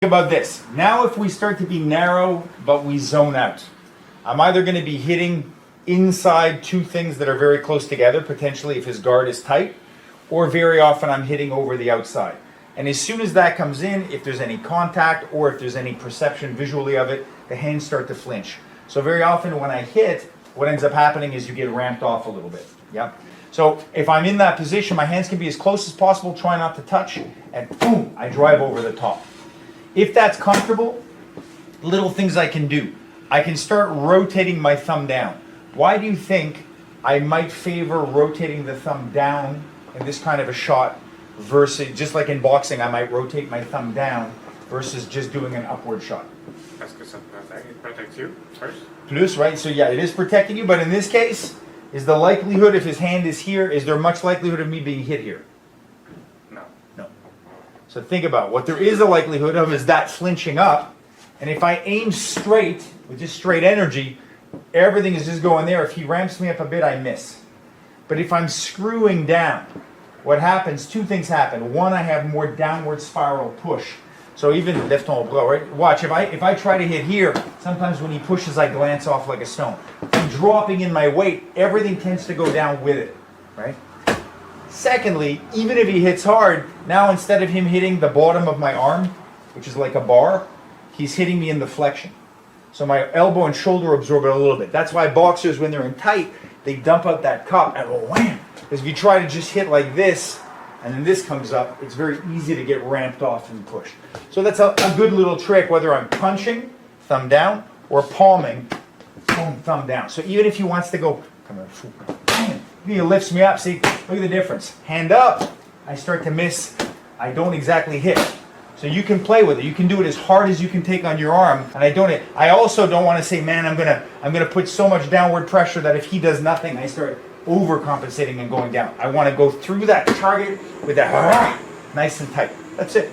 about this. Now if we start to be narrow, but we zone out, I'm either going to be hitting inside two things that are very close together, potentially if his guard is tight, or very often I'm hitting over the outside. And as soon as that comes in, if there's any contact or if there's any perception visually of it, the hands start to flinch. So very often when I hit, what ends up happening is you get ramped off a little bit. Yeah. So if I'm in that position, my hands can be as close as possible, try not to touch, and boom, I drive over the top. If that's comfortable, little things I can do. I can start rotating my thumb down. Why do you think I might favor rotating the thumb down in this kind of a shot versus, just like in boxing, I might rotate my thumb down versus just doing an upward shot? That's because it protects you first. Plus, right? So yeah, it is protecting you, but in this case, is the likelihood if his hand is here, is there much likelihood of me being hit here? No. No. So think about what there is a likelihood of is that flinching up, and if I aim straight with just straight energy, everything is just going there. If he ramps me up a bit, I miss. But if I'm screwing down, what happens, two things happen. One, I have more downward spiral push. So even left ton bras, right? Watch, if I try to hit here, sometimes when he pushes, I glance off like a stone. If I'm dropping in my weight, everything tends to go down with it, right? Secondly, even if he hits hard, now instead of him hitting the bottom of my arm, which is like a bar, he's hitting me in the flexion. So my elbow and shoulder absorb it a little bit. That's why boxers, when they're in tight, they dump out that cup and go wham. Because if you try to just hit like this, and then this comes up, it's very easy to get ramped off and pushed. So that's a good little trick, whether I'm punching, thumb down, or palming, boom, thumb down. So even if he wants to go, come here, bam, he lifts me up, see, look at the difference. Hand up, I start to miss, I don't exactly hit. So you can play with it. You can do it as hard as you can take on your arm. And I also don't want to say, man, I'm gonna put so much downward pressure that if he does nothing, I start overcompensating and going down. I want to go through that target with that nice and tight. That's it.